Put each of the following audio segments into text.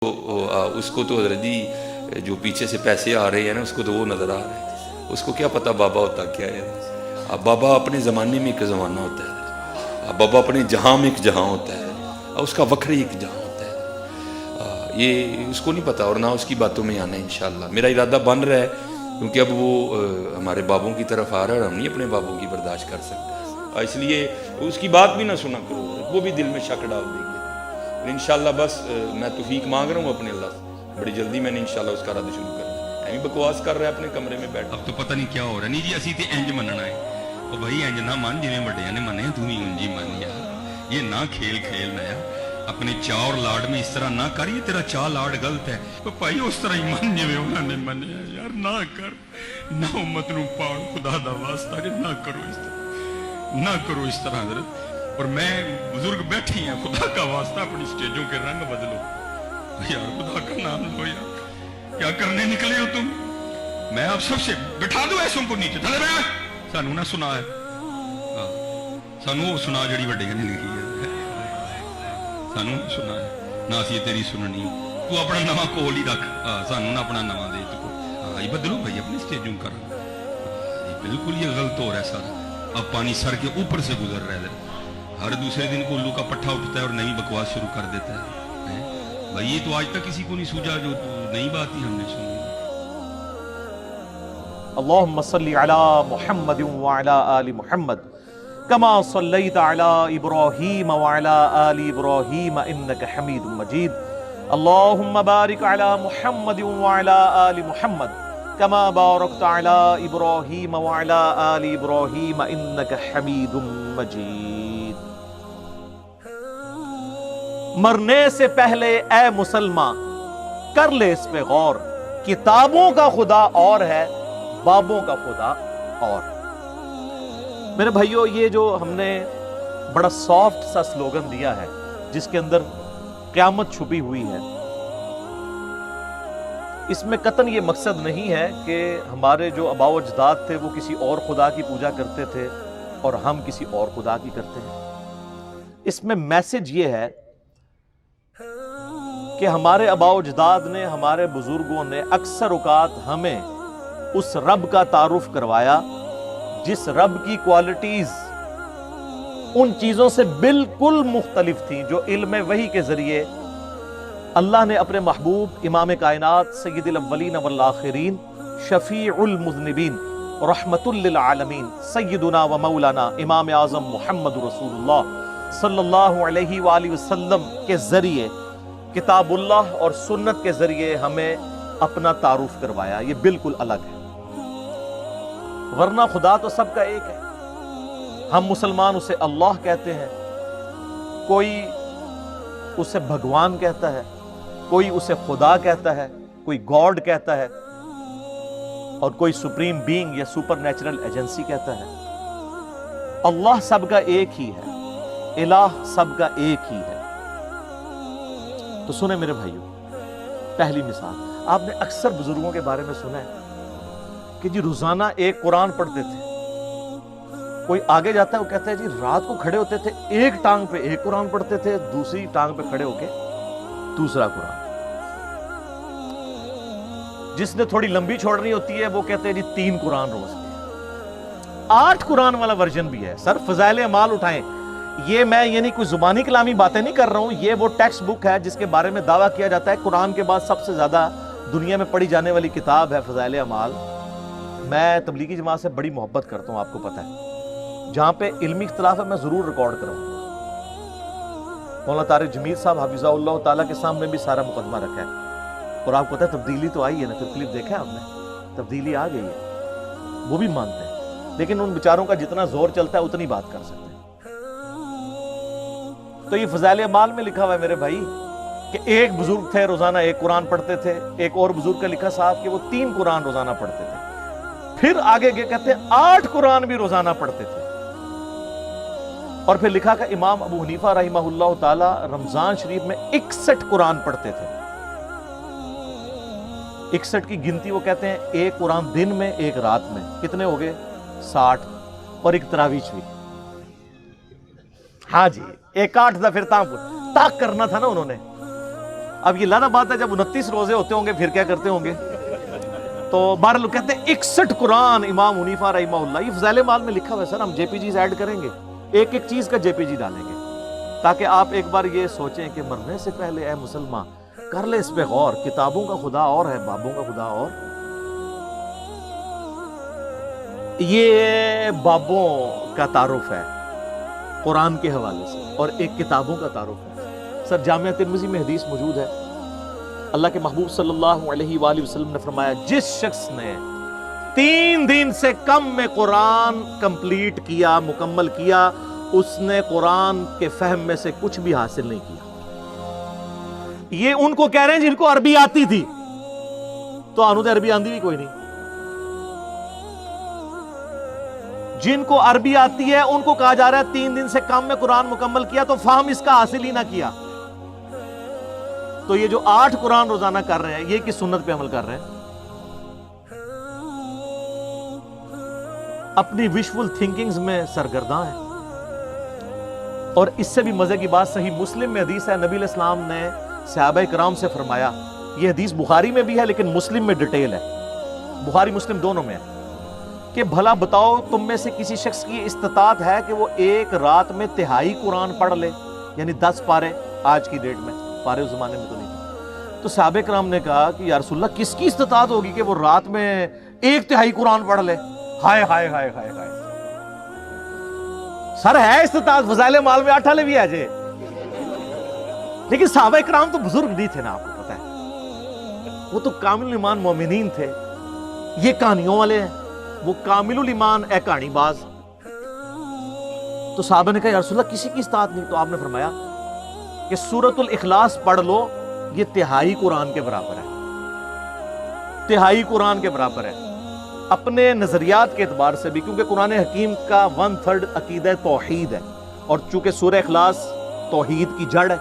اس کو تو حضرت جی جو پیچھے سے پیسے آ رہے ہیں نا، اس کو تو وہ نظر آ رہے ہیں، اس کو کیا پتہ بابا ہوتا کیا ہے۔ بابا اپنے زمانے میں ایک زمانہ ہوتا ہے، بابا اپنے جہاں میں ایک جہاں ہوتا ہے، اس کا وکھری ایک جہاں ہوتا ہے، یہ اس کو نہیں پتہ اور نہ اس کی باتوں میں آنا ہے انشاءاللہ۔ میرا ارادہ بن رہا ہے کیونکہ اب وہ ہمارے بابوں کی طرف آ رہا ہے اور ہم نہیں اپنے بابوں کی برداشت کر سکتے، اس لیے اس کی بات بھی نہ سنا کرو، وہ بھی دل میں شک ڈال دیں گے۔ انشاءاللہ بس میں توفیق مانگ رہا ہوں اپنے اللہ سے، بڑی جلدی میں نے انشاءاللہ اس کا رد شروع کرنا ہے۔ ایویں بکواس کر رہا ہے اپنے کمرے میں بیٹھ، اب تو پتہ نہیں کیا ہو رہا ہے۔ نہیں جی اسی تے انج مننا ہے، او بھائی انج نہ من جویں وڈیاں نے منے، تو بھی انج ہی من یار، یہ نہ کھیل کھیلنا یار، اپنے چاء اور لاڈ میں اس طرح نہ کر، یہ تیرا چاء لاڈ غلط ہے، تو بھائی اس طرح ہی من جویں انہوں نے منیا یار، نہ کر، نہ امت نو پاؤ، خدا دا واسطہ کہ نہ کرو اس طرح، نہ کرو اس طرح حضرت۔ اور میں بزرگ بیٹھی ہیں، خدا کا واسطہ اپنی سٹیجوں کے رنگ بدلو یار، خدا کا نام لو یار، کیا کرنے نکلے ہو تم؟ میں آپ سب سے بٹھا دوں ایسوں کو نیچے، تھلے بیٹھ، سانو نہ سنا ہے، سانو وہ سنا جڑی وڈے نے لکھی ہے، سانو نہ سنا ہے، نہ اسی تیری سننی، تو اپنا نواں کول ہی رکھ، سانو نہ اپنا نواں دے، تو یہ بدلو بھائی اپنی سٹیجوں کر، بالکل یہ غلط ہو رہا ہے سارا۔ اب پانی سر کے اوپر سے گزر رہا ہے، ہر دوسرے دن کو الو کا پٹھا اٹھتا ہے اور نئی بکواس شروع کر دیتا ہے بھائی، یہ تو آج تک کسی کو نہیں سوجا، جو نئی بات ہی ہم نے سنی۔ اللہم صلی علی محمد وعلی آل محمد کما صلیت علی ابراہیم وعلی آل ابراہیم انک حمید مجید، اللہم بارک علی محمد وعلی آل محمد کما بارکت علی ابراہیم وعلی آل ابراہیم انک حمید مجید۔ مرنے سے پہلے اے مسلمان کر لے اس پہ غور، کتابوں کا خدا اور ہے، بابوں کا خدا اور۔ میرے بھائیو، یہ جو ہم نے بڑا سافٹ سا سلوگن دیا ہے جس کے اندر قیامت چھپی ہوئی ہے، اس میں قطعاً یہ مقصد نہیں ہے کہ ہمارے جو آباء و اجداد تھے وہ کسی اور خدا کی پوجا کرتے تھے اور ہم کسی اور خدا کی کرتے ہیں۔ اس میں میسج یہ ہے کہ ہمارے آباء و اجداد نے، ہمارے بزرگوں نے اکثر اوقات ہمیں اس رب کا تعارف کروایا جس رب کی کوالٹیز ان چیزوں سے بالکل مختلف تھیں جو علم وحی کے ذریعے اللہ نے اپنے محبوب امام کائنات سید الاولین والآخرین شفیع المذنبین رحمت للعالمین سیدنا و مولانا امام اعظم محمد رسول اللہ صلی اللہ علیہ وآلہ وسلم کے ذریعے، کتاب اللہ اور سنت کے ذریعے ہمیں اپنا تعارف کروایا۔ یہ بالکل الگ ہے، ورنہ خدا تو سب کا ایک ہے۔ ہم مسلمان اسے اللہ کہتے ہیں، کوئی اسے بھگوان کہتا ہے، کوئی اسے خدا کہتا ہے، کوئی گاڈ کہتا ہے، اور کوئی سپریم بینگ یا سپر نیچرل ایجنسی کہتا ہے۔ اللہ سب کا ایک ہی ہے، الہ سب کا ایک ہی ہے۔ تو سنیں میرے بھائیو، پہلی مثال آپ نے اکثر بزرگوں کے بارے میں سنا ہے کہ جی روزانہ ایک قرآن پڑھتے تھے۔ کوئی آگے جاتا ہے وہ کہتا ہے جی رات کو کھڑے ہوتے تھے، ایک ٹانگ پہ ایک قرآن پڑھتے تھے، دوسری ٹانگ پہ کھڑے ہو کے دوسرا قرآن۔ جس نے تھوڑی لمبی چھوڑنی ہوتی ہے وہ کہتے ہیں جی 3 قرآن روز کے۔ 8 قرآن والا ورژن بھی ہے۔ سر فضائل اعمال اٹھائیں، یہ میں یعنی کوئی زبانی کلامی باتیں نہیں کر رہا ہوں، یہ وہ ٹیکسٹ بک ہے جس کے بارے میں دعویٰ کیا جاتا ہے قرآن کے بعد سب سے زیادہ دنیا میں پڑھی جانے والی کتاب ہے فضائل اعمال۔ میں تبلیغی جماعت سے بڑی محبت کرتا ہوں، آپ کو پتہ ہے، جہاں پہ علمی اختلاف ہے میں ضرور ریکارڈ کروں گا۔ مولانا طارق جمیل صاحب حفظہ اللہ تعالیٰ کے سامنے بھی سارا مقدمہ رکھا ہے، اور آپ کو پتہ ہے تبدیلی تو آئی ہے نا، پھر کلپ دیکھا ہے آپ نے، تبدیلی آ گئی ہے، وہ بھی مانتے ہیں، لیکن ان بیچاروں کا جتنا زور چلتا ہے اتنی بات کر سکتے ہیں۔ تو یہ فضائل اعمال میں لکھا ہوا ہے میرے بھائی کہ ایک بزرگ تھے روزانہ ایک قرآن پڑھتے تھے، ایک اور بزرگ کا لکھا صاحب کہ وہ 3 قرآن روزانہ پڑھتے تھے، پھر آگے کہتے ہیں 8 قرآن بھی روزانہ پڑھتے تھے، اور پھر لکھا کہ امام ابو حنیفہ رحمہ اللہ تعالی رمضان شریف میں 61 قرآن پڑھتے تھے۔ 61 کی گنتی وہ کہتے ہیں ایک قرآن دن میں ایک رات میں، کتنے ہو گئے؟ 60، اور ایک تراویح بھی۔ ہاں جی، ایک 8 تھا، پھر تاک کرنا تھا نا انہوں نے۔ اب یہ لانا بات ہے جب 29 روزے ہوتے ہوں گے پھر کیا کرتے ہوں گے. تو بہرحال لوگ کہتے ہیں 61 قرآن امام حنیفہ رحمہ اللہ. یہ فضائل مال میں لکھا ہوا ہے سر, ہم جے پی جیز ایڈ کریں گے, ایک ایک چیز کا جے پی جی ڈالیں گے تاکہ آپ ایک بار یہ سوچیں کہ مرنے سے پہلے اے مسلمان کر لے اس پہ غور. کتابوں کا خدا اور ہے, بابوں کا خدا اور. یہ بابوں کا تعارف ہے قرآن کے حوالے سے اور ایک کتابوں کا تعارف ہے. سر جامعہ ترمذی میں حدیث موجود ہے, اللہ کے محبوب صلی اللہ علیہ وآلہ وسلم نے فرمایا جس شخص نے 3 دن سے کم میں قرآن کمپلیٹ کیا, مکمل کیا, اس نے قرآن کے فہم میں سے کچھ بھی حاصل نہیں کیا. یہ ان کو کہہ رہے ہیں جن کو عربی آتی تھی, تو آنو تو عربی آندی بھی کوئی نہیں. جن کو عربی آتی ہے ان کو کہا جا رہا ہے 3 دن سے کم میں قرآن مکمل کیا تو فہم اس کا حاصل ہی نہ کیا. تو یہ جو 8 قرآن روزانہ کر رہے ہیں یہ کس سنت پہ عمل کر رہے ہیں؟ اپنی وشفل تھنکنگز میں سرگرداں ہیں. اور اس سے بھی مزے کی بات صحیح مسلم میں حدیث ہے, نبی علیہ السلام نے صحابہ کرام سے فرمایا, یہ حدیث بخاری میں بھی ہے لیکن مسلم میں ڈیٹیل ہے, بخاری مسلم دونوں میں ہے, کہ بھلا بتاؤ تم میں سے کسی شخص کی استطاعت ہے کہ وہ ایک رات میں 1/3 قرآن پڑھ لے, یعنی 10 پارے. آج کی ڈیٹ میں پارے اس زمانے میں تو نہیں تھے. تو صحابہ کرام نے کہا کہ یا رسول اللہ کس کی استطاعت ہوگی کہ وہ رات میں 1/3 قرآن پڑھ لے؟ ہائے ہائے ہائے ہائے ہائے. سر ہے استطاعت, فضائل مال میں 8 بھی ہے جے, لیکن صحابہ کرام تو بزرگ نہیں تھے نا, آپ کو پتا ہے وہ تو کامل ایمان مومنین تھے. یہ کہانیوں والے ہیں, وہ کامل الایمان اے کہانی باز. تو صحابہ نے کہا یا رسول اللہ کسی کی استطاعت نہیں. تو آپ نے فرمایا کہ سورۃ الاخلاص پڑھ لو, یہ 1/3 قرآن کے برابر ہے, 1/3 قرآن کے برابر ہے. اپنے نظریات کے اعتبار سے بھی, کیونکہ قرآن حکیم کا 1/3 عقیدہ توحید ہے, اور چونکہ سورہ اخلاص توحید کی جڑ ہے,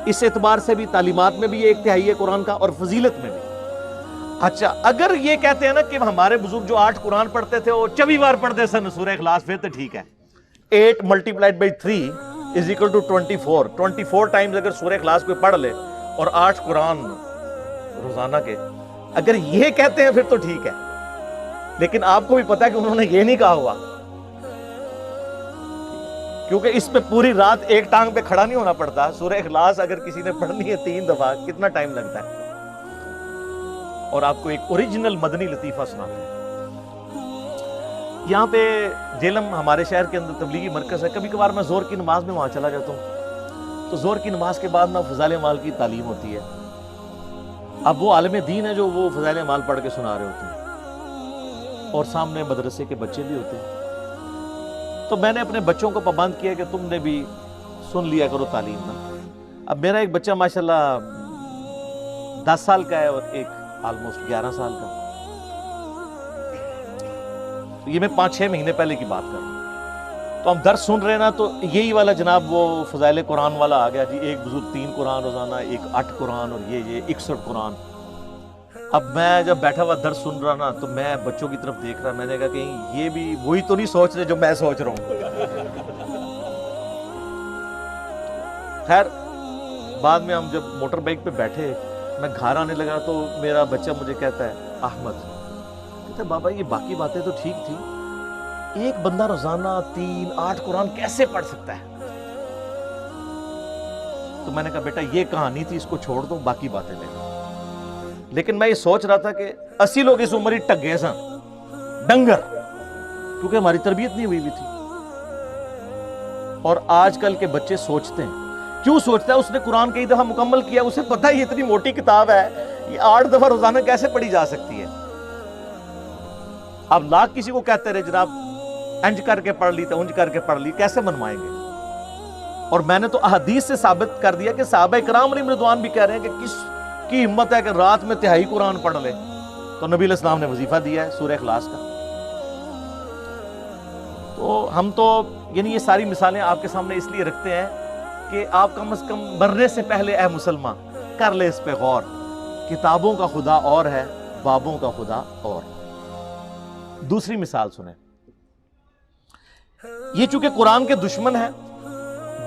اس اعتبار سے بھی تعلیمات میں بھی یہ 1/3 ہے قرآن کا, اور فضیلت میں بھی. اچھا اگر یہ کہتے ہیں نا کہ ہمارے بزرگ جو 8 قرآن پڑھتے تھے وہ 24 بار پڑھتے سن سورہ اخلاص, پھر تو ٹھیک ہے. 8 × 3 = 24. 24 ٹائمز اگر سورہ اخلاص کوئی پڑھ لے اور 8 قرآن روزانہ کے, اگر یہ کہتے ہیں پھر تو ٹھیک ہے. لیکن آپ کو بھی پتا ہے کہ انہوں نے یہ نہیں کہا ہوا, کیونکہ اس پہ پوری رات ایک ٹانگ پہ کھڑا نہیں ہونا پڑتا. سورہ اخلاص اگر کسی نے پڑھنی ہے 3 دفعہ کتنا ٹائم لگتا ہے. اور آپ کو ایک اوریجنل مدنی لطیفہ سناتے ہیں. یہاں پہ جیلم ہمارے شہر کے اندر تبلیغی مرکز ہے. کبھی کبھار میں زور کی نماز میں وہاں چلا جاتا ہوں, تو زور کی نماز کے بعد نا فضائل مال کی تعلیم ہوتی ہے. اب وہ عالم دین ہے جو وہ فضائل مال پڑھ کے سنا رہے ہوتے ہیں, اور سامنے مدرسے کے بچے بھی ہوتے ہیں. تو میں نے اپنے بچوں کو پابند کیا کہ تم نے بھی سن لیا کرو تعلیم نا. اب میرا ایک بچہ ماشاءاللہ 10 سال کا ہے اور ایک آلموسٹ 11 سال کا. یہ میں 5-6 مہینے پہلے کی بات کر رہا ہوں. تو ہم درس سن رہے نا, تو یہی والا جناب وہ فضائل قرآن والا آ گیا جی, ایک بزرگ 3 قرآن روزانہ, ایک 8 قرآن, اور یہ 61 قرآن. اب میں جب بیٹھا ہوا درس سن رہا نا, تو میں بچوں کی طرف دیکھ رہا, میں نے کہا کہیں یہ بھی وہی تو نہیں سوچ رہے جو میں سوچ رہا ہوں. خیر بعد میں ہم جب موٹر بائک پہ بیٹھے, میں گھر آنے لگا تو میرا بچہ مجھے کہتا ہے احمد, کہتا ہے بابا یہ باقی باتیں تو ٹھیک تھی, ایک بندہ روزانہ 3-8 قرآن کیسے پڑھ سکتا ہے؟ تو میں نے کہا بیٹا یہ کہانی تھی, اس کو چھوڑ دو, باقی باتیں لے لو. لیکن میں یہ سوچ رہا تھا کہ 80 لوگ اس عمر ہی ٹگے سن ڈنگر, کیونکہ ہماری تربیت نہیں ہوئی بھی تھی. اور آج کل کے بچے سوچتے ہیں, کیوں سوچتا ہے؟ اس نے قرآن کئی دفعہ مکمل کیا, اسے پتہ ہے یہ اتنی موٹی کتاب ہے, یہ 8 دفعہ روزانہ کیسے پڑھی جا سکتی ہے. اب لاکھ کسی کو کہتے رہے جناب انج کر کے پڑھ لی تو انج کر کے پڑھ لی, کیسے منوائیں گے؟ اور میں نے تو احادیث سے ثابت کر دیا کہ صحابہ کرام علیہم رضوان بھی کہہ رہے ہیں کہ کس کی ہمت ہے کہ رات میں 1/3 قرآن پڑھ لے. تو نبی علیہ السلام نے وظیفہ دیا ہے سورہ اخلاص کا. تو ہم تو یعنی یہ ساری مثالیں آپ کے سامنے اس لیے رکھتے ہیں کہ آپ کم از کم مرنے سے پہلے اے مسلمان کر لے اس پہ غور. کتابوں کا خدا اور ہے, بابوں کا خدا اور. دوسری مثال سنیں. یہ چونکہ قرآن کے دشمن ہیں,